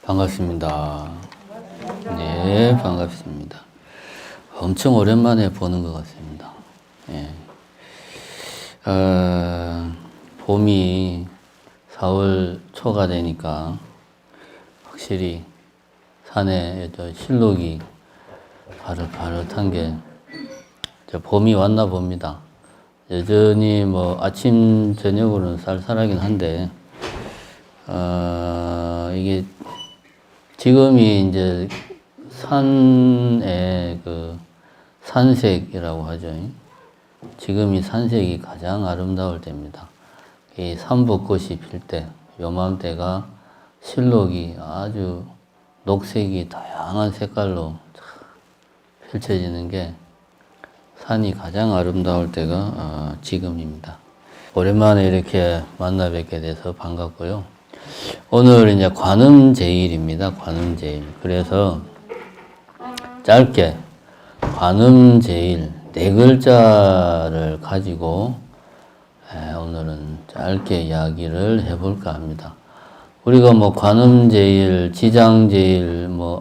반갑습니다. 네, 반갑습니다. 엄청 오랜만에 보는 것 같습니다. 예. 봄이 4월 초가 되니까 확실히 산에 실록이 바릇바릇한 게 봄이 왔나 봅니다. 여전히 뭐 아침 저녁으로는 쌀쌀하긴 한데 이게 지금이 이제 산의 그 산색이라고 하죠. 지금이 산색이 가장 아름다울 때입니다. 이 산벚꽃이 필 때, 요맘때가 실록이 아주 녹색이 다양한 색깔로 펼쳐지는 게 산이 가장 아름다울 때가 지금입니다. 오랜만에 이렇게 만나 뵙게 돼서 반갑고요. 오늘 이제 관음제일입니다. 관음제일. 그래서 짧게 관음제일 4글자를 가지고 오늘은 짧게 이야기를 해볼까 합니다. 우리가 뭐 관음제일, 지장제일, 뭐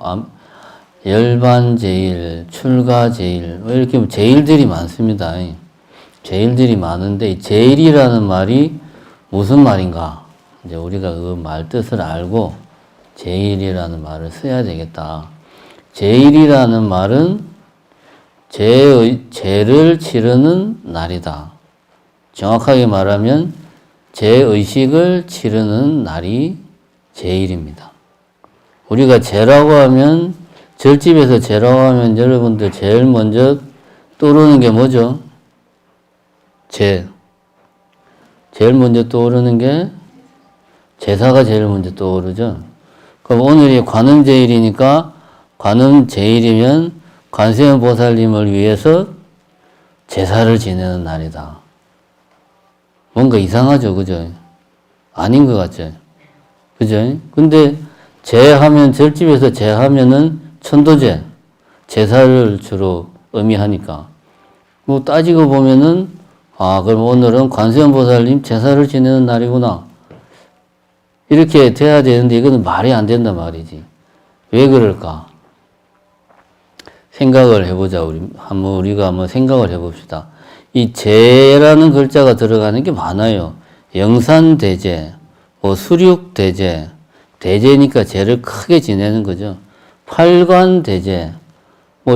열반제일, 출가제일 이렇게 제일들이 많습니다. 제일들이 많은데 이 제일이라는 말이 무슨 말인가? 이제 우리가 그 말 뜻을 알고 제일이라는 말을 써야 되겠다. 제일이라는 말은 죄를 치르는 날이다. 정확하게 말하면 죄의식을 치르는 날이 제일입니다. 우리가 죄라고 하면 절집에서 죄라고 하면 여러분들 제일 먼저 떠오르는 게 뭐죠? 죄. 제일 먼저 떠오르는 게 제사가 제일 먼저 떠오르죠. 그럼 오늘이 관음제일이니까 관음제일이면 관세음보살님을 위해서 제사를 지내는 날이다. 뭔가 이상하죠, 그죠? 아닌 것 같죠? 그죠? 근데 제하면, 절집에서 제하면은 천도제, 제사를 주로 의미하니까. 뭐 따지고 보면은, 그럼 오늘은 관세음보살님 제사를 지내는 날이구나. 이렇게 돼야 되는데 이거는 말이 안 된단 말이지. 왜 그럴까? 생각을 해보자. 우리가 한번 생각을 해봅시다. 이 제라는 글자가 들어가는 게 많아요. 영산대제, 뭐 수륙대제, 대제니까 제를 크게 지내는 거죠. 팔관대제, 뭐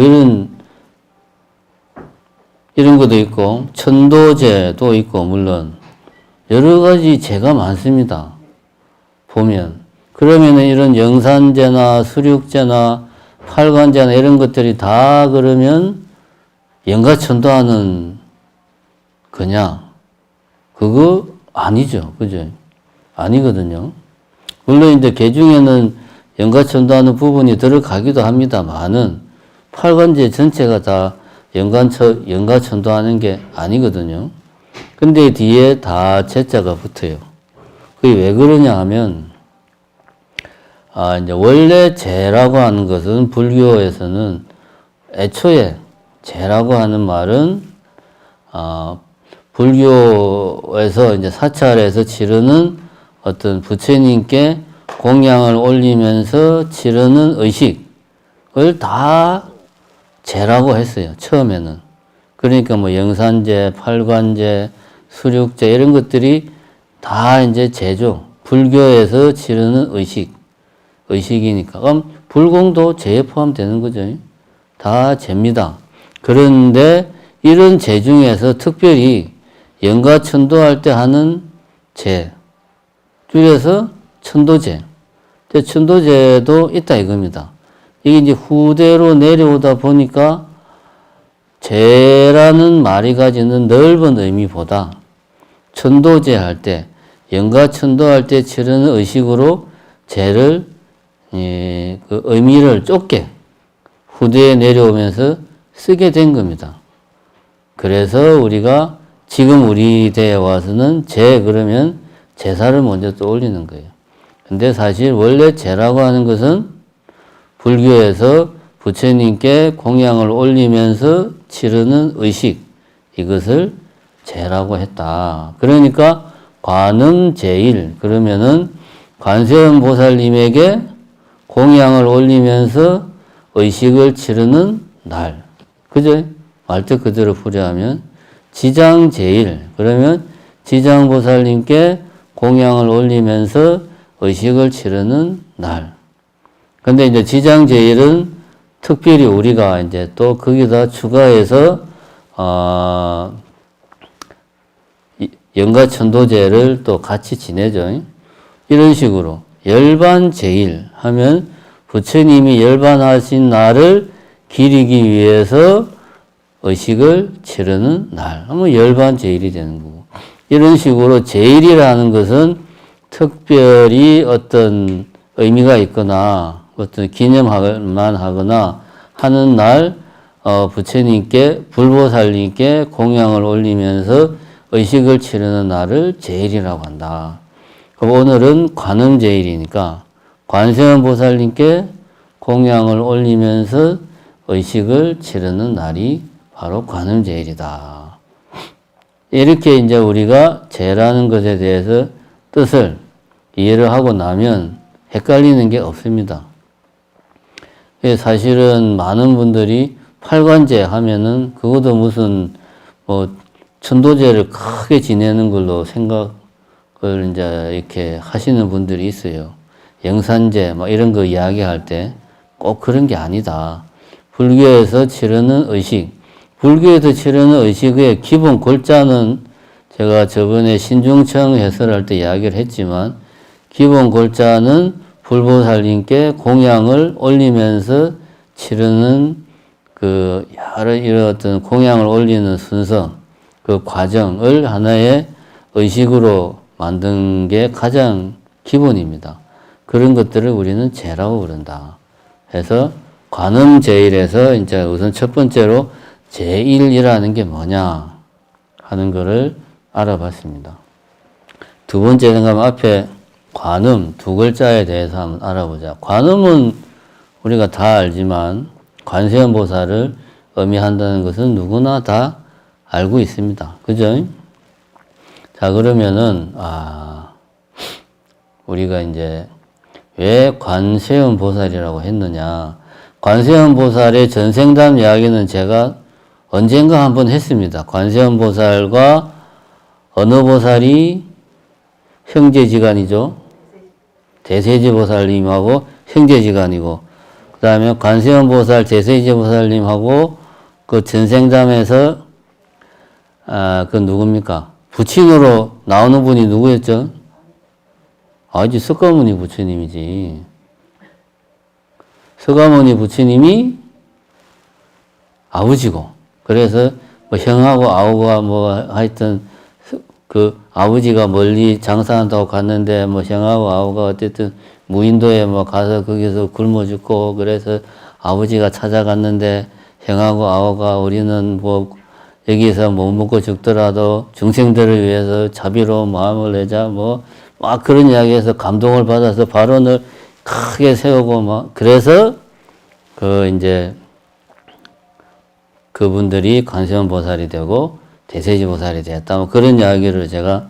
이런 것도 있고, 천도제도 있고, 물론 여러 가지 제가 많습니다. 보면. 그러면은 이런 영산제나 수륙제나 팔관제나 이런 것들이 다 그러면 영가천도하는 거냐? 그거 아니죠. 그죠? 아니거든요. 물론 이제 개중에는 영가천도하는 부분이 들어가기도 합니다만은 팔관제 전체가 다 영가천도하는 게 아니거든요. 근데 뒤에 다 제자가 붙어요. 그게 왜 그러냐 하면, 이제 원래 제라고 하는 것은 불교에서는 애초에 제라고 하는 말은, 불교에서 이제 사찰에서 치르는 어떤 부처님께 공양을 올리면서 치르는 의식을 다 제라고 했어요. 처음에는. 그러니까 뭐 영산제, 팔관제, 수륙제 이런 것들이 다 이제 제죠. 불교에서 치르는 의식이니까. 그럼 불공도 제에 포함되는 거죠. 다 제입니다. 그런데 이런 제 중에서 특별히 영가천도할 때 하는 제, 줄여서 천도제. 천도제도 있다 이겁니다. 이게 이제 후대로 내려오다 보니까 제라는 말이 가지는 넓은 의미보다 천도제 할 때, 영가천도할 때 치르는 의식으로 제를, 그 의미를 좁게 후대에 내려오면서 쓰게 된 겁니다. 그래서 우리가 지금 우리 대에 와서는 그러면 제사를 먼저 떠올리는 거예요. 근데 사실 원래 제라고 하는 것은 불교에서 부처님께 공양을 올리면서 치르는 의식, 이것을 제라고 했다. 그러니까 관음제일, 그러면은 관세음보살님에게 공양을 올리면서 의식을 치르는 날. 그죠? 말뜻 그대로 풀이하면 지장제일. 그러면 지장보살님께 공양을 올리면서 의식을 치르는 날. 근데 이제 지장제일은 특별히 우리가 이제 또 거기다 추가해서, 영가천도제를 또 같이 지내죠. 이런 식으로. 열반제일 하면 부처님이 열반하신 날을 기리기 위해서 의식을 치르는 날. 하면 열반제일이 되는 거고. 이런 식으로 제일이라는 것은 특별히 어떤 의미가 있거나 어떤 기념만 하거나 하는 날, 부처님께, 불보살님께 공양을 올리면서 의식을 치르는 날을 제일이라고 한다. 그럼 오늘은 관음제일이니까 관세음 보살님께 공양을 올리면서 의식을 치르는 날이 바로 관음제일이다. 이렇게 이제 우리가 제라는 것에 대해서 뜻을 이해를 하고 나면 헷갈리는 게 없습니다. 사실은 많은 분들이 팔관제 하면은 그것도 무슨 뭐 천도제를 크게 지내는 걸로 생각을 이제 이렇게 하시는 분들이 있어요. 영산제 뭐 이런 거 이야기할 때 꼭 그런 게 아니다. 불교에서 치르는 의식, 불교에서 치르는 의식의 기본 골자는 제가 저번에 신중청 해설할 때 이야기를 했지만 기본 골자는 불보살님께 공양을 올리면서 치르는 그 여러 이런 어떤 공양을 올리는 순서, 그 과정을 하나의 의식으로 만든 게 가장 기본입니다. 그런 것들을 우리는 제라고 부른다. 해서 관음제일에서 이제 우선 첫 번째로 제일이라는 게 뭐냐 하는 거를 알아봤습니다. 두 번째 생각하면 앞에 관음 두 글자에 대해서 한번 알아보자. 관음은 우리가 다 알지만 관세음 보살을 의미한다는 것은 누구나 다 알고 있습니다. 그죠? 자, 그러면은, 우리가 이제 왜 관세음 보살이라고 했느냐. 관세음 보살의 전생담 이야기는 제가 언젠가 한번 했습니다. 관세음 보살과 어느 보살이 형제지간이죠. 대세지 보살님하고 형제지간이고, 그 다음에 관세음 보살, 대세지 보살님하고 그 전생담에서, 그 누굽니까? 부친으로 나오는 분이 누구였죠? 이제 석가모니 부처님이지. 석가모니 부처님이 아버지고, 그래서 뭐 형하고 아우가 뭐 하여튼 그 아버지가 멀리 장사한다고 갔는데 뭐 형하고 아우가 어쨌든 무인도에 뭐 가서 거기서 굶어 죽고, 그래서 아버지가 찾아갔는데 형하고 아우가 우리는 뭐 여기서 못 먹고 죽더라도 중생들을 위해서 자비로운 마음을 내자 뭐 막 그런 이야기에서 감동을 받아서 발언을 크게 세우고 막 그래서 그 이제 그분들이 관세음 보살이 되고 대세지 보살이 되었다. 뭐 그런 이야기를 제가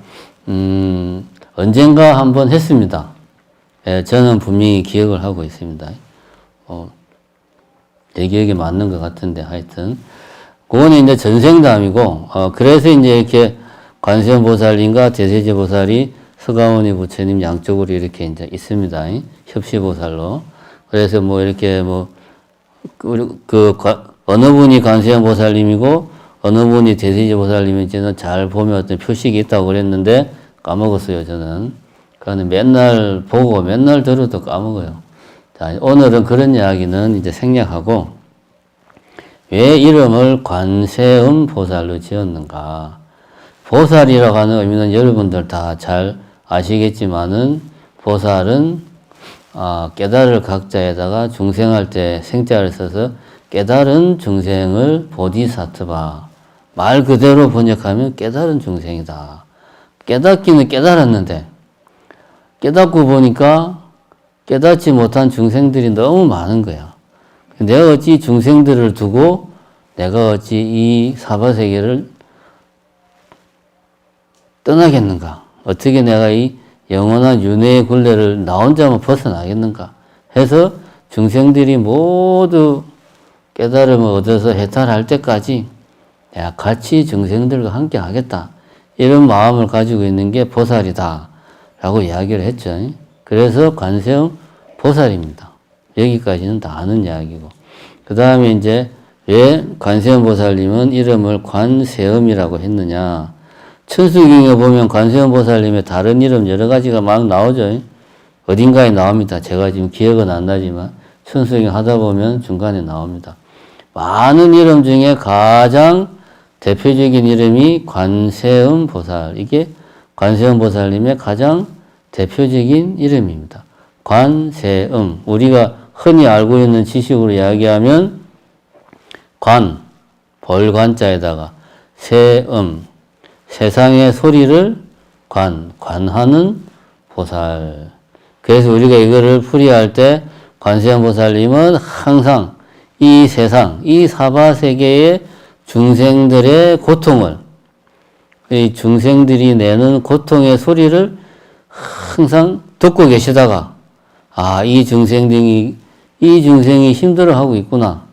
언젠가 한번 했습니다. 예, 저는 분명히 기억을 하고 있습니다. 내 기억에 맞는 것 같은데 하여튼 그거는 이제 전생담이고 그래서 이제 이렇게 관세음 보살님과 대세지 보살이 석가모니 부처님 양쪽으로 이렇게 이제 있습니다. 협시보살로. 그래서 뭐 이렇게 뭐 어느 분이 관세음 보살님이고 어느 분이 대세지 보살님인지는 잘 보면 어떤 표식이 있다고 그랬는데 까먹었어요, 저는. 그러니까 맨날 보고 맨날 들어도 까먹어요. 자, 오늘은 그런 이야기는 이제 생략하고 왜 이름을 관세음 보살로 지었는가. 보살이라고 하는 의미는 여러분들 다 잘 아시겠지만은 보살은 깨달을 각자에다가 중생할 때 생자를 써서 깨달은 중생을 보디사트바. 말 그대로 번역하면 깨달은 중생이다. 깨닫기는 깨달았는데 깨닫고 보니까 깨닫지 못한 중생들이 너무 많은 거야. 내가 어찌 중생들을 두고 내가 어찌 이 사바세계를 떠나겠는가? 어떻게 내가 이 영원한 윤회의 굴레를 나 혼자만 벗어나겠는가? 해서 중생들이 모두 깨달음을 얻어서 해탈할 때까지 내가 같이 중생들과 함께 하겠다. 이런 마음을 가지고 있는 게 보살이다. 라고 이야기를 했죠. 그래서 관세음 보살입니다. 여기까지는 다 아는 이야기고. 그 다음에 이제 왜 관세음 보살님은 이름을 관세음이라고 했느냐. 천수경에 보면 관세음 보살님의 다른 이름 여러 가지가 막 나오죠. 어딘가에 나옵니다. 제가 지금 기억은 안 나지만 천수경 하다 보면 중간에 나옵니다. 많은 이름 중에 가장 대표적인 이름이 관세음 보살. 이게 관세음 보살님의 가장 대표적인 이름입니다. 관세음. 우리가 흔히 알고 있는 지식으로 이야기하면 관, 벌관자에다가 세음, 세상의 소리를 관하는 보살. 그래서 우리가 이거를 풀이할 때 관세음 보살님은 항상 이 세상, 이 사바세계의 중생들의 고통을, 이 중생들이 내는 고통의 소리를 항상 듣고 계시다가, 아, 이 중생이 힘들어하고 있구나.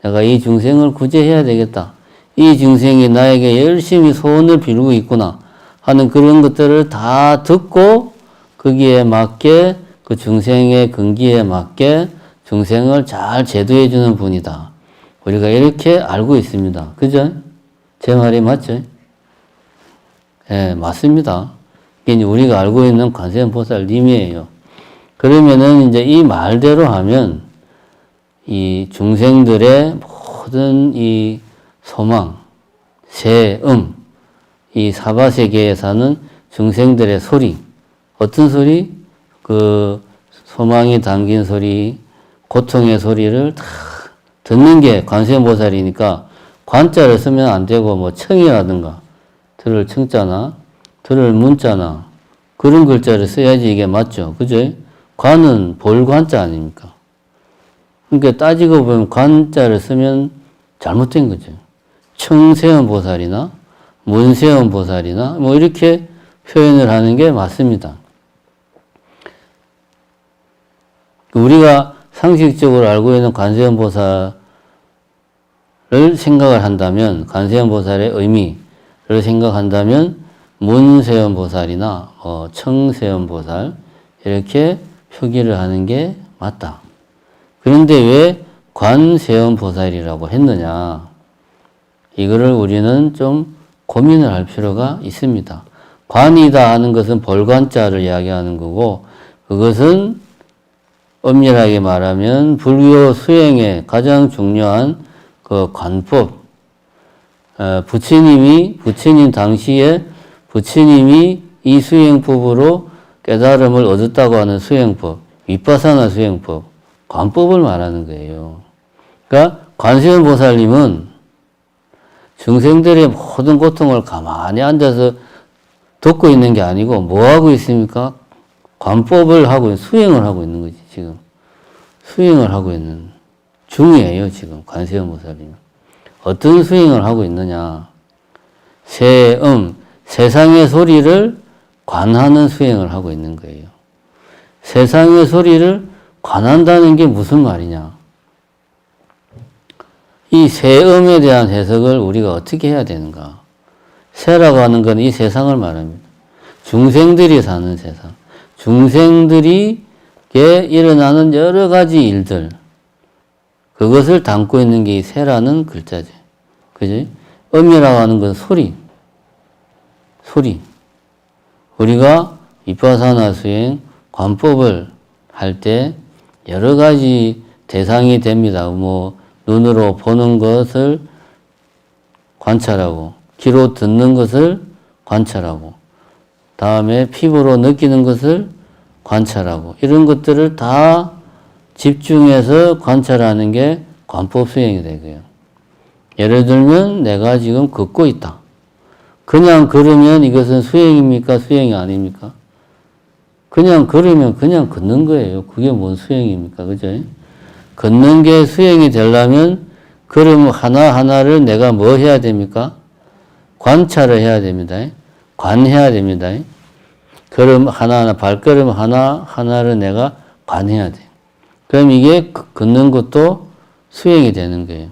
내가 이 중생을 구제해야 되겠다. 이 중생이 나에게 열심히 소원을 빌고 있구나 하는 그런 것들을 다 듣고 거기에 맞게 그 중생의 근기에 맞게 중생을 잘 제도해 주는 분이다. 우리가 이렇게 알고 있습니다. 그죠? 제 말이 맞죠? 예, 맞습니다. 이게 우리가 알고 있는 관세음 보살님이에요. 그러면은 이제 이 말대로 하면 이 중생들의 모든 이 소망, 세음, 이 사바세계에 사는 중생들의 소리, 어떤 소리? 그 소망이 담긴 소리, 고통의 소리를 다 듣는 게 관세음 보살이니까 관자를 쓰면 안 되고 뭐 청이라든가 들을 청자나 들을 문자나 그런 글자를 써야지 이게 맞죠. 그죠? 관은 볼관자 아닙니까? 그러니까 따지고 보면 관자를 쓰면 잘못된 거죠. 청세음 보살이나 문세음 보살이나 뭐 이렇게 표현을 하는 게 맞습니다. 우리가 상식적으로 알고 있는 관세음 보살을 생각을 한다면, 관세음 보살의 의미를 생각한다면 문세음 보살이나 청세음 보살 이렇게 표기를 하는 게 맞다. 그런데 왜 관세음 보살이라고 했느냐? 이거를 우리는 좀 고민을 할 필요가 있습니다. 관이다 하는 것은 벌관자를 이야기하는 거고, 그것은 엄밀하게 말하면 불교 수행의 가장 중요한 그 관법, 부처님 당시에 부처님이 이 수행법으로 깨달음을 얻었다고 하는 수행법, 윗바사나 수행법, 관법을 말하는 거예요. 그러니까 관세음 보살님은 중생들의 모든 고통을 가만히 앉아서 듣고 있는 게 아니고 뭐 하고 있습니까? 관법을 하고 수행을 하고 있는 거지 지금. 수행을 하고 있는 중이에요 지금 관세음 보살님. 어떤 수행을 하고 있느냐? 세음, 세상의 소리를 관하는 수행을 하고 있는 거예요. 세상의 소리를 관한다는 게 무슨 말이냐? 이 세음에 대한 해석을 우리가 어떻게 해야 되는가? 세라고 하는 건 이 세상을 말합니다. 중생들이 사는 세상. 중생들이에 일어나는 여러 가지 일들. 그것을 담고 있는 게 이 세라는 글자죠. 그지? 음이라고 하는 건 소리. 우리가 vipassana 수행, 관법을 할 때 여러 가지 대상이 됩니다. 뭐, 눈으로 보는 것을 관찰하고, 귀로 듣는 것을 관찰하고, 다음에 피부로 느끼는 것을 관찰하고, 이런 것들을 다 집중해서 관찰하는 게 관법 수행이 되고요. 예를 들면 내가 지금 걷고 있다. 그냥 걸으면 이것은 수행입니까? 수행이 아닙니까? 그냥 걸으면 그냥 걷는 거예요. 그게 뭔 수행입니까? 그죠? 걷는 게 수행이 되려면 걸음 하나하나를 내가 뭐 해야 됩니까? 관찰을 해야 됩니다. 관해야 됩니다. 걸음 하나하나, 발걸음 하나하나를 내가 관해야 돼. 그럼 이게 걷는 것도 수행이 되는 거예요.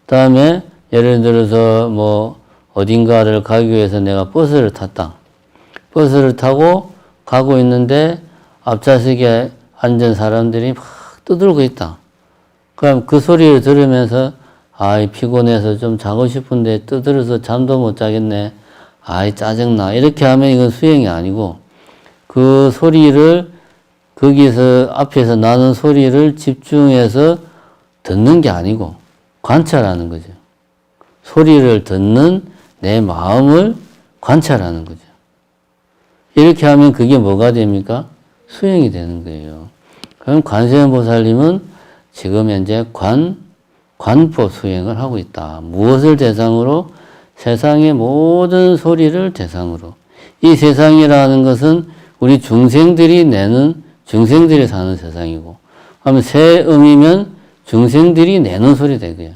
다음에 예를 들어서 뭐 어딘가를 가기 위해서 내가 버스를 탔다. 버스를 타고 가고 있는데 앞좌석에 앉은 사람들이 막 떠들고 있다. 그럼 그 소리를 들으면서 아이 피곤해서 좀 자고 싶은데 떠들어서 잠도 못 자겠네. 아이 짜증나. 이렇게 하면 이건 수행이 아니고 그 소리를 거기서 앞에서 나는 소리를 집중해서 듣는 게 아니고 관찰하는 거죠. 소리를 듣는 내 마음을 관찰하는 거죠. 이렇게 하면 그게 뭐가 됩니까? 수행이 되는 거예요. 그럼 관세음보살님은 지금 현재 관법 수행을 하고 있다. 무엇을 대상으로? 세상의 모든 소리를 대상으로. 이 세상이라는 것은 우리 중생들이 사는 세상이고, 그러면 세음이면 중생들이 내는 소리 되고요.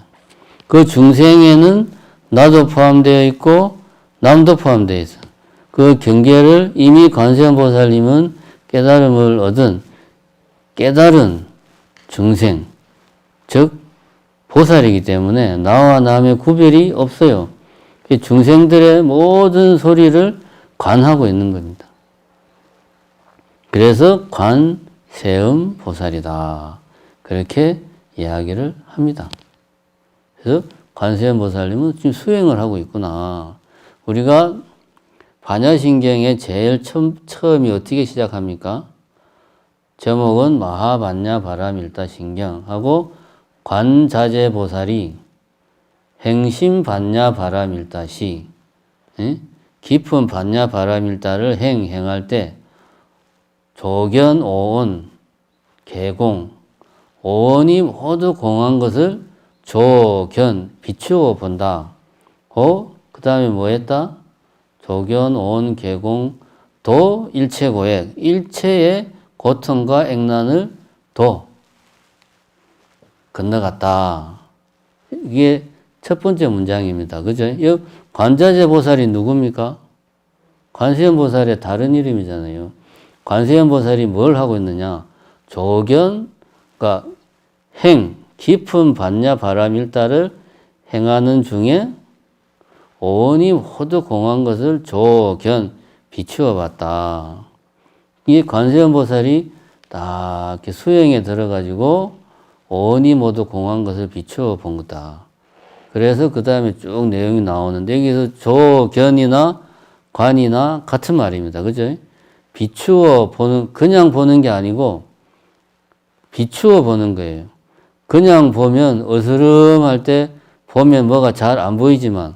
그 중생에는 나도 포함되어 있고 남도 포함되어 있어. 그 경계를 이미 관세음보살님은 깨달음을 얻은 깨달은 중생, 즉 보살이기 때문에 나와 남의 구별이 없어요. 중생들의 모든 소리를 관하고 있는 겁니다. 그래서 관세음 보살이다. 그렇게 이야기를 합니다. 그래서 관세음 보살님은 지금 수행을 하고 있구나. 우리가 반야신경의 제일 처음이 어떻게 시작합니까? 제목은 마하반야 바라밀다 신경하고 관자재 보살이 행심 반야 바라밀다시, 깊은 반야 바라밀다를 행할 때 조견 오온 개공 오온이 모두 공한 것을 조견 비추어 본다. 그 다음에 뭐 했다? 조견 오온 개공 도 일체고액 일체의 고통과 액난을 도 건너갔다. 이게 첫 번째 문장입니다. 그죠? 이 관자재 보살이 누굽니까? 관세음 보살의 다른 이름이잖아요. 관세음 보살이 뭘 하고 있느냐? 조견, 그러니까 깊은 반야 바라밀다를 행하는 중에 오온이 모두 공한 것을 조견, 비추어 봤다. 이 관세음 보살이 딱 이렇게 수행에 들어가지고 오온이 모두 공한 것을 비추어 본 거다. 그래서 그 다음에 쭉 내용이 나오는데 여기서 조견이나 관이나 같은 말입니다. 그죠? 비추어 보는, 그냥 보는 게 아니고 비추어 보는 거예요. 그냥 보면 어스름할 때 보면 뭐가 잘 안 보이지만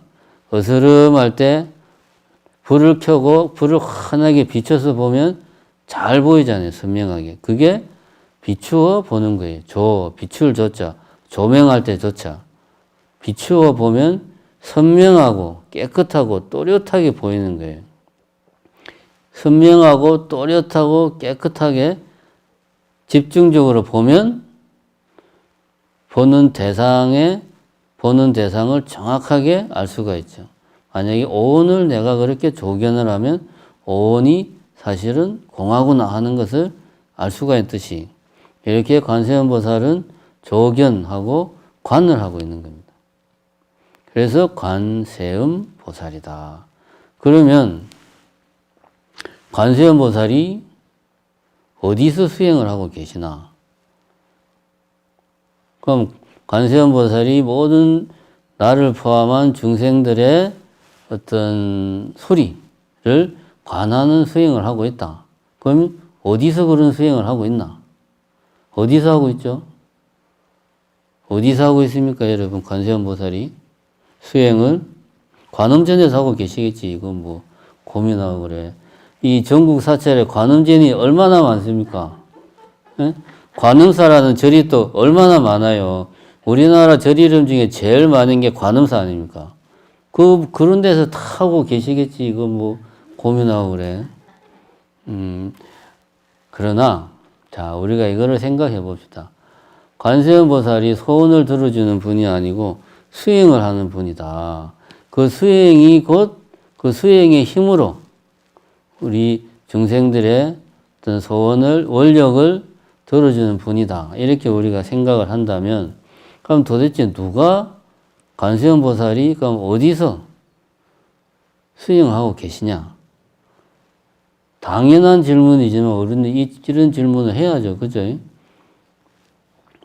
어스름할 때 불을 켜고 불을 환하게 비춰서 보면 잘 보이잖아요. 선명하게. 그게 비추어 보는 거예요. 비출 조자. 조명할 때 조자. 비추어 보면 선명하고 깨끗하고 또렷하게 보이는 거예요. 선명하고 또렷하고 깨끗하게 집중적으로 보면 보는 대상을 정확하게 알 수가 있죠. 만약에 오온을 내가 그렇게 조견을 하면 오온이 사실은 공하구나 하는 것을 알 수가 있듯이 이렇게 관세음 보살은 조견하고 관을 하고 있는 겁니다. 그래서 관세음 보살이다. 그러면 관세음 보살이 어디서 수행을 하고 계시나? 그럼 관세음 보살이 모든 나를 포함한 중생들의 어떤 소리를 관하는 수행을 하고 있다. 그럼 어디서 그런 수행을 하고 있나? 어디서 하고 있죠? 어디서 하고 있습니까, 여러분? 관세음 보살이 수행을 관음전에서 하고 계시겠지. 이건 뭐 고민하고 그래. 이 전국 사찰에 관음전이 얼마나 많습니까? 예? 관음사라는 절이 또 얼마나 많아요. 우리나라 절 이름 중에 제일 많은 게 관음사 아닙니까? 그런 데서 다 하고 계시겠지. 이거 뭐 고민하고 그래. 그러나, 자, 우리가 이거를 생각해 봅시다. 관세음 보살이 소원을 들어주는 분이 아니고 수행을 하는 분이다. 그 수행이 곧 그 수행의 힘으로 우리 중생들의 어떤 소원을, 원력을 들어주는 분이다. 이렇게 우리가 생각을 한다면, 그럼 도대체 누가 관세음 보살이 그럼 어디서 수행하고 계시냐? 당연한 질문이지만 우리는 이런 질문을 해야죠. 그죠?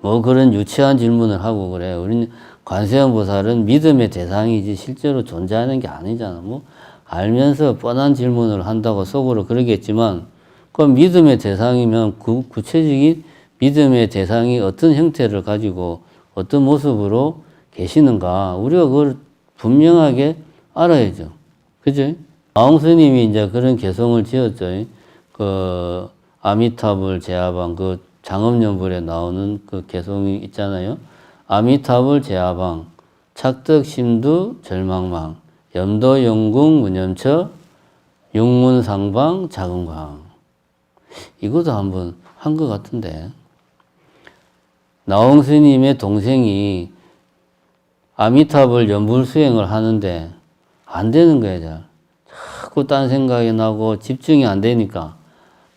뭐 그런 유치한 질문을 하고 그래. 우리는 관세음 보살은 믿음의 대상이지 실제로 존재하는 게 아니잖아. 뭐 알면서 뻔한 질문을 한다고 속으로 그러겠지만, 그럼 믿음의 대상이면 구체적인 믿음의 대상이 어떤 형태를 가지고 어떤 모습으로 계시는가, 우리가 그걸 분명하게 알아야죠. 그죠? 마홍 스님이 이제 그런 개성을 지었죠. 그 아미타불 제아방, 그 장엄연불에 나오는 그 개성이 있잖아요. 아미타불 제아방, 착덕심두 절망망, 염도영궁 무념처, 육문상방 자금광. 이것도 한번 한 것 같은데, 나홍 스님의 동생이 아미타불 연불 수행을 하는데 안 되는 거예요. 잘. 자꾸 딴 생각이 나고 집중이 안 되니까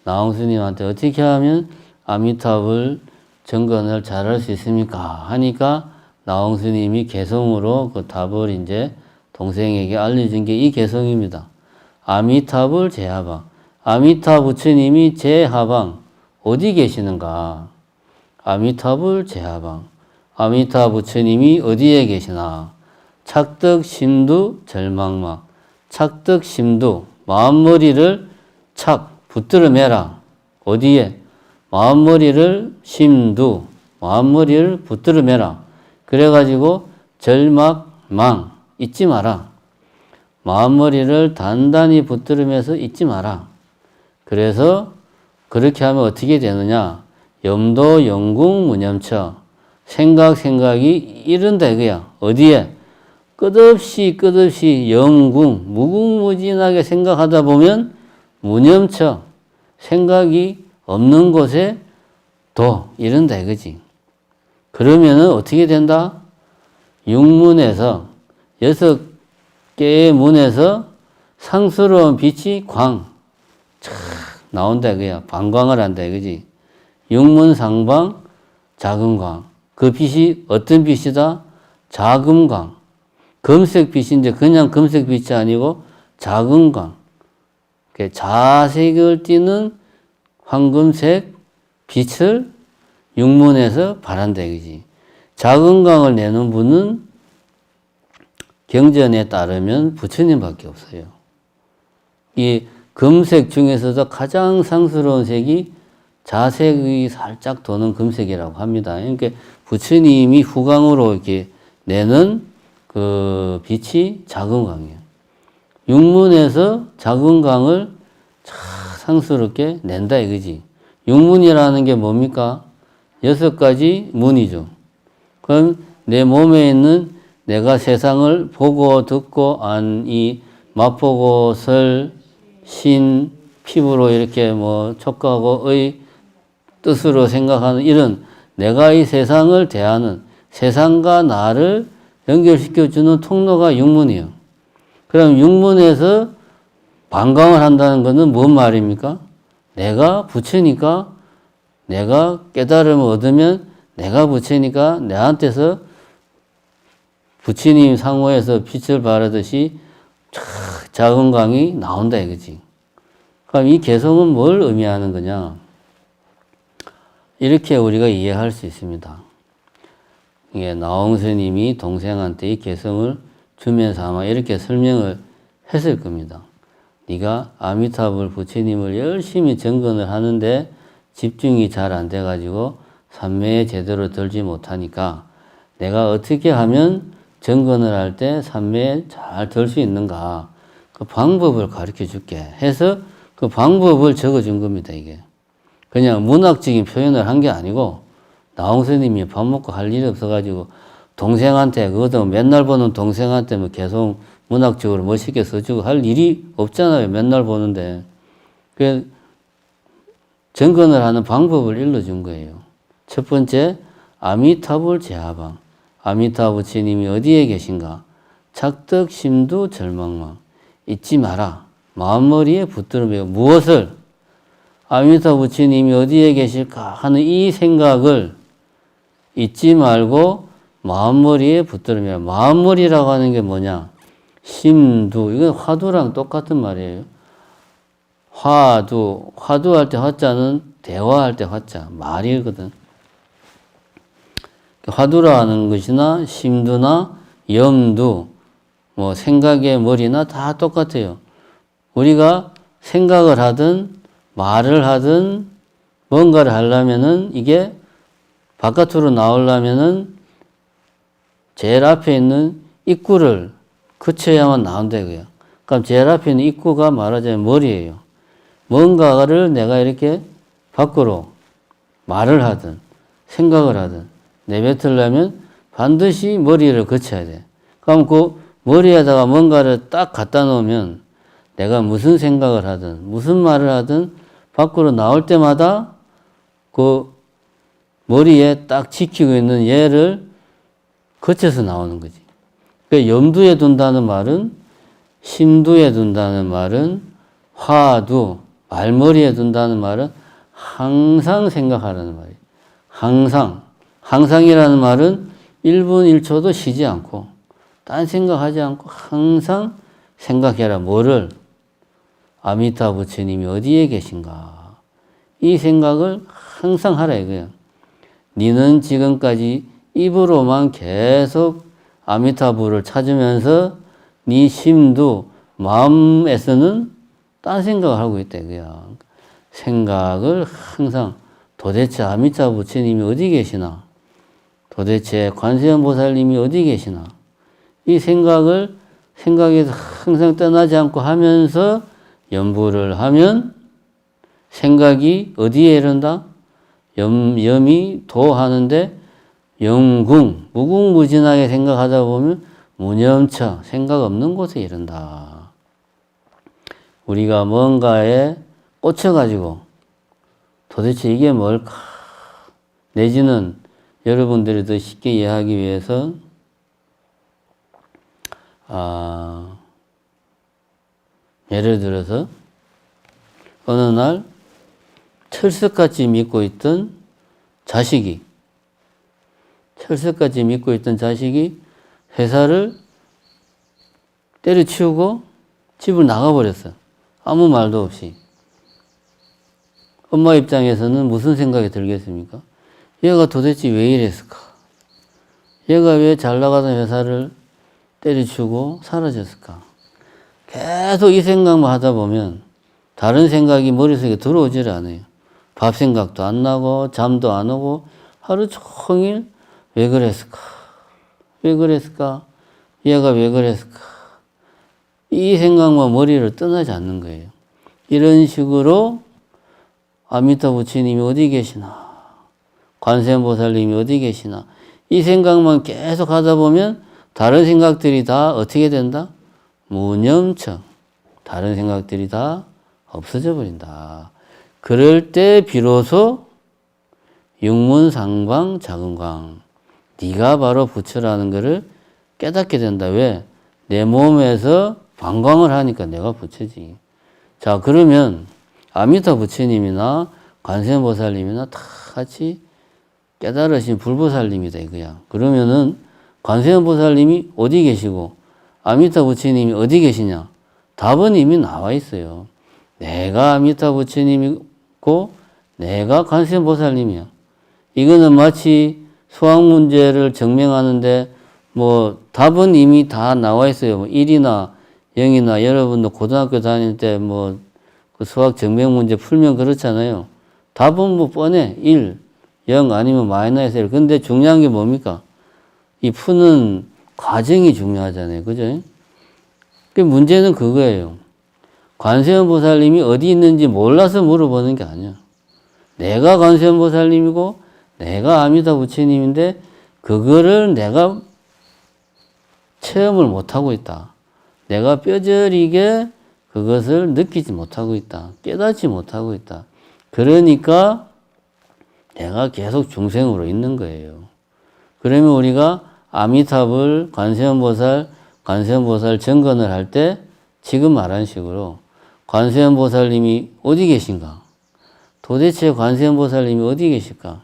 나홍 스님한테 어떻게 하면 아미타불 정건을 잘할 수 있습니까? 하니까 나홍 스님이 개성으로 그 답을 이제 동생에게 알려준 게 이 개성입니다. 아미타불 제하방. 아미타 부처님이 제하방, 어디 계시는가? 아미타불 제하방. 아미타 부처님이 어디에 계시나? 착덕심두 절망망. 착덕심두, 마음머리를 착, 붙들어 매라. 어디에? 마음머리를 심두, 마음머리를 붙들어 매라. 그래가지고 절망망, 잊지 마라. 마음머리를 단단히 붙들으면서 잊지 마라. 그래서 그렇게 하면 어떻게 되느냐? 염도 영궁 무념처. 생각이 이른다 이거야. 어디에? 끝없이 영궁, 무궁무진하게 생각하다 보면 무념처, 생각이 없는 곳에 이른다 이거지. 그러면은 어떻게 된다? 육문에서, 6개의 문에서 상스러운 빛이 광, 촥 나온다 이거야. 방광을 한다 이거지. 육문상방 자금광. 그 빛이 어떤 빛이다? 자금광. 금색빛인데 그냥 금색빛이 아니고 자금광. 자색을 띠는 황금색 빛을 육문에서 발한다 이거지. 자금광을 내는 분은 경전에 따르면 부처님밖에 없어요. 이 금색 중에서도 가장 상스러운 색이 자색이 살짝 도는 금색이라고 합니다. 그러니까 부처님이 후광으로 이렇게 내는 그 빛이 자금광이에요. 육문에서 자금광을 상스럽게 낸다 이거지. 육문이라는 게 뭡니까? 6가지 문이죠. 그럼 내 몸에 있는 내가 세상을 보고 듣고 안 이 맛보고 설 신 피부로 이렇게 뭐 촉구하고 의 뜻으로 생각하는 이런 내가 이 세상을 대하는 세상과 나를 연결시켜주는 통로가 육문이에요. 그럼 육문에서 방광을 한다는 것은 뭔 말입니까? 내가 부처니까, 내가 깨달음을 얻으면 내가 부처니까 내한테서 부처님 상호에서 빛을 발하듯이 자금광이 나온다 이거지. 그럼 이 개성은 뭘 의미하는 거냐? 이렇게 우리가 이해할 수 있습니다. 이게 나홍 스님이 동생한테 이 개성을 주면서 아마 이렇게 설명을 했을 겁니다. 네가 아미타불 부처님을 열심히 정건을 하는데 집중이 잘 안 돼가지고 삼매에 제대로 들지 못하니까 내가 어떻게 하면 정건을 할 때 삼매에 잘 들 수 있는가, 그 방법을 가르쳐 줄게 해서 그 방법을 적어준 겁니다. 이게 그냥 문학적인 표현을 한 게 아니고 나홍 스님이 밥 먹고 할 일이 없어가지고 동생한테, 그것도 맨날 보는 동생한테 뭐 계속 문학적으로 멋있게 써주고 할 일이 없잖아요. 맨날 보는데. 그 정건을 하는 방법을 일러준 거예요. 첫 번째, 아미타불 제하방. 아미타 부처님이 어디에 계신가? 착덕심두 절망망. 잊지 마라. 마음머리에 붙들어 매고 무엇을? 아미타 부처님이 어디에 계실까 하는 이 생각을 잊지 말고 마음머리에 붙들으며, 마음머리라고 하는 게 뭐냐? 심두, 이건 화두랑 똑같은 말이에요. 화두할 때 화자는 대화할 때 화자, 말이거든. 화두라는 것이나 심두나 염두, 뭐 생각의 머리나 다 똑같아요. 우리가 생각을 하든 말을 하든 뭔가를 하려면은 이게 바깥으로 나오려면은 제일 앞에 있는 입구를 거쳐야만 나온다고요. 그럼 제일 앞에 있는 입구가 말하자면 머리예요. 뭔가를 내가 이렇게 밖으로 말을 하든 생각을 하든 내뱉으려면 반드시 머리를 거쳐야 돼. 그럼 그 머리에다가 뭔가를 딱 갖다 놓으면 내가 무슨 생각을 하든 무슨 말을 하든 밖으로 나올 때마다 그 머리에 딱 지키고 있는 얘를 거쳐서 나오는 거지. 그 염두에 둔다는 말은, 심두에 둔다는 말은, 화두, 말머리에 둔다는 말은 항상 생각하라는 말이에요. 항상. 항상이라는 말은 1분 1초도 쉬지 않고 딴 생각하지 않고 항상 생각해라. 뭐를? 아미타 부처님이 어디에 계신가? 이 생각을 항상 하라 이거야. 니는 지금까지 입으로만 계속 아미타부를 찾으면서 네 심도, 마음에서는 딴 생각을 하고 있다 이거야. 생각을 항상 도대체 아미타 부처님이 어디 계시나? 도대체 관세음 보살님이 어디 계시나? 이 생각을 생각에서 항상 떠나지 않고 하면서 염불을 하면 생각이 어디에 이른다? 염이 도하는데 영궁, 무궁무진하게 생각하다 보면 무념처, 생각 없는 곳에 이른다. 우리가 뭔가에 꽂혀가지고 도대체 이게 뭘까? 내지는 여러분들이 더 쉽게 이해하기 위해서 예를 들어서 어느 날 철석같이 믿고 있던 자식이 회사를 때려치우고 집을 나가버렸어. 아무 말도 없이. 엄마 입장에서는 무슨 생각이 들겠습니까? 얘가 도대체 왜 이랬을까? 얘가 왜 잘 나가던 회사를 때려치우고 사라졌을까? 계속 이 생각만 하다 보면 다른 생각이 머릿속에 들어오질 않아요. 밥 생각도 안 나고 잠도 안 오고 하루 종일 왜 그랬을까? 왜 그랬을까? 얘가 왜 그랬을까? 이 생각만 머리를 떠나지 않는 거예요. 이런 식으로 아미타 부처님이 어디 계시나? 관세음보살님이 어디 계시나? 이 생각만 계속 하다 보면 다른 생각들이 다 어떻게 된다? 무념청. 다른 생각들이 다 없어져 버린다. 그럴 때 비로소 육문상광 자금광, 네가 바로 부처라는 것을 깨닫게 된다. 왜? 내 몸에서 방광을 하니까 내가 부처지. 자, 그러면 아미타 부처님이나 관세음보살님이나 다 같이 깨달으신 불보살님이다 이거야. 그러면은 관세음보살님이 어디 계시고 아미타 부처님이 어디 계시냐? 답은 이미 나와 있어요. 내가 아미타 부처님이고 내가 관세음보살님이야. 이거는 마치 수학 문제를 증명하는데 뭐 답은 이미 다 나와 있어요. 뭐 1이나 0이나 여러분도 고등학교 다닐 때 뭐 그 수학 증명 문제 풀면 그렇잖아요. 답은 뭐 뻔해. 1, 0 아니면 마이너스 1. 근데 중요한 게 뭡니까? 이 푸는 과정이 중요하잖아요. 그죠? 그 문제는 그거예요. 관세음보살님이 어디 있는지 몰라서 물어보는 게 아니야. 내가 관세음보살님이고 내가 아미타 부처님인데 그거를 내가 체험을 못하고 있다. 내가 뼈저리게 그것을 느끼지 못하고 있다. 깨닫지 못하고 있다. 그러니까 내가 계속 중생으로 있는 거예요. 그러면 우리가 아미타불, 관세음보살 정건을 할 때 지금 말한 식으로 관세음보살님이 어디 계신가? 도대체 관세음보살님이 어디 계실까?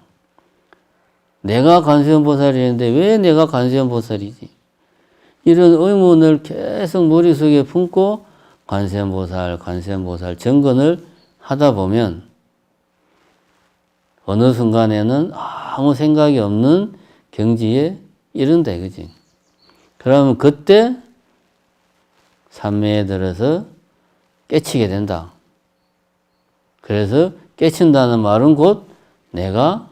내가 관세음보살이는데 왜 내가 관세음보살이지? 이런 의문을 계속 머릿속에 품고 관세음보살 정근을 하다 보면 어느 순간에는 아무 생각이 없는 경지에 이른다 이거지. 그러면 그때 삼매에 들어서 깨치게 된다. 그래서 깨친다는 말은 곧 내가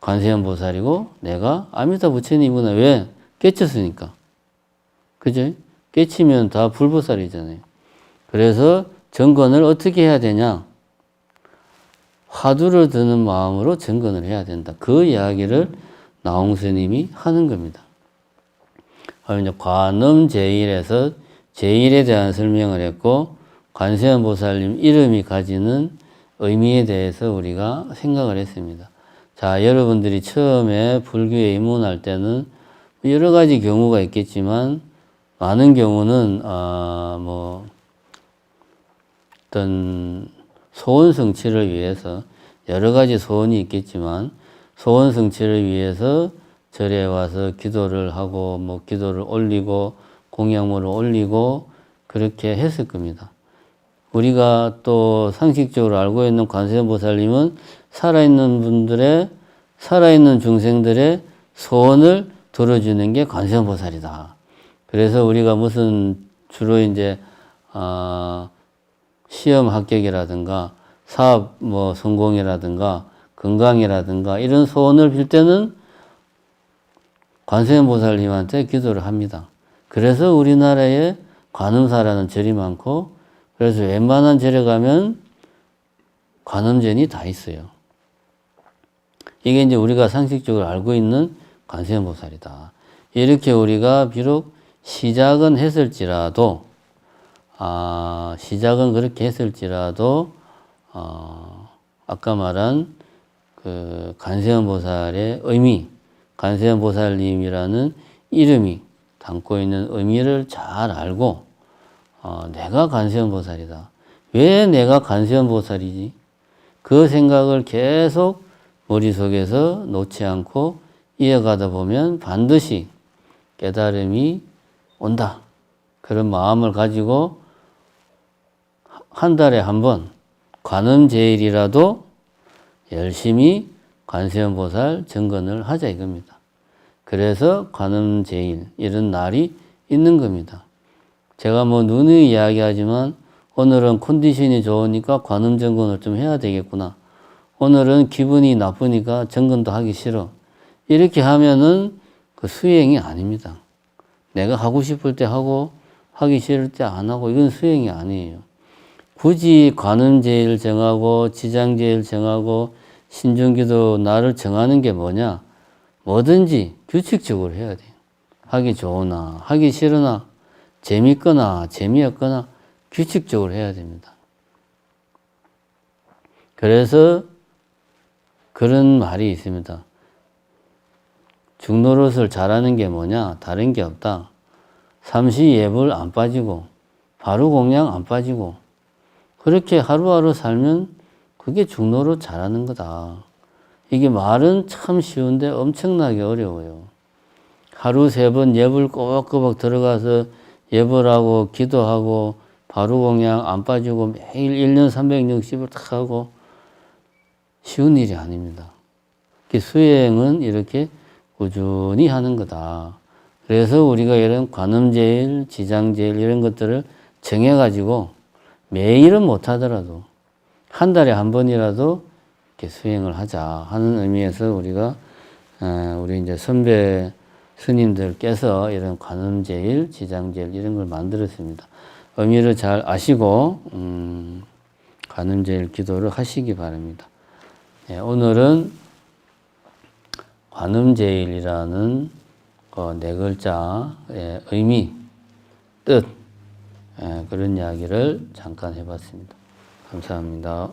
관세음보살이고 내가 아미타 부처님이구나. 왜? 깨쳤으니까. 그죠? 깨치면 다 불보살이잖아요. 그래서 정건을 어떻게 해야 되냐? 화두를 드는 마음으로 정건을 해야 된다. 그 이야기를 나홍 스님이 하는 겁니다. 이제 관음제일에서 제일에 대한 설명을 했고 관세음보살님 이름이 가지는 의미에 대해서 우리가 생각을 했습니다. 자, 여러분들이 처음에 불교에 입문할 때는 여러 가지 경우가 있겠지만 많은 경우는 어떤 소원 성취를 위해서 여러 가지 소원이 있겠지만 소원 성취를 위해서 절에 와서 기도를 하고 기도를 올리고 공양물을 올리고 그렇게 했을 겁니다. 우리가 또 상식적으로 알고 있는 관세음보살님은 살아있는 중생들의 소원을 들어주는 게 관세음보살이다. 그래서 우리가 무슨 주로 이제 시험 합격이라든가 사업 성공이라든가 건강이라든가 이런 소원을 빌 때는 관세음보살님한테 기도를 합니다. 그래서 우리나라에 관음사라는 절이 많고 그래서 웬만한 절에 가면 관음전이 다 있어요. 이게 이제 우리가 상식적으로 알고 있는 관세음보살이다. 이렇게 우리가 비록 시작은 그렇게 했을지라도 아까 말한 그 관세음보살의 의미, 관세음보살님이라는 이름이 담고 있는 의미를 잘 알고 내가 관세음보살이다. 왜 내가 관세음보살이지? 그 생각을 계속 머릿속에서 놓지 않고 이어가다 보면 반드시 깨달음이 온다. 그런 마음을 가지고 한 달에 한 번 관음제일이라도 열심히 관세음보살 정건을 하자 이겁니다. 그래서 관음제일 이런 날이 있는 겁니다. 제가 누누이 이야기하지만 오늘은 컨디션이 좋으니까 관음정건을 좀 해야 되겠구나. 오늘은 기분이 나쁘니까 정건도 하기 싫어. 이렇게 하면은 그 수행이 아닙니다. 내가 하고 싶을 때 하고 하기 싫을 때 안 하고 이건 수행이 아니에요. 굳이 관음제일 정하고 지장제일 정하고 신중기도 날을 정하는 게 뭐냐? 뭐든지 규칙적으로 해야 돼요. 하기 좋으나 하기 싫으나 재밌거나 재미없거나 규칙적으로 해야 됩니다. 그래서 그런 말이 있습니다. 중노릇을 잘하는 게 뭐냐? 다른 게 없다. 삼시예불 안 빠지고 바로 공양 안 빠지고 그렇게 하루하루 살면 그게 중노릇 잘하는 거다. 이게 말은 참 쉬운데 엄청나게 어려워요. 하루 3번 예불 꼬박꼬박 들어가서 예불하고 기도하고 바로 공양 안 빠지고 매일 1년 360을 딱 하고 쉬운 일이 아닙니다. 수행은 이렇게 꾸준히 하는 거다. 그래서 우리가 이런 관음제일, 지장제일 이런 것들을 정해가지고 매일은 못하더라도 한 달에 한 번이라도 이렇게 수행을 하자 하는 의미에서 우리가 우리 이제 선배 스님들께서 이런 관음제일, 지장제일 이런 걸 만들었습니다. 의미를 잘 아시고 관음제일 기도를 하시기 바랍니다. 오늘은 관음제일이라는 네 글자의 의미, 뜻 그런 이야기를 잠깐 해봤습니다. 감사합니다.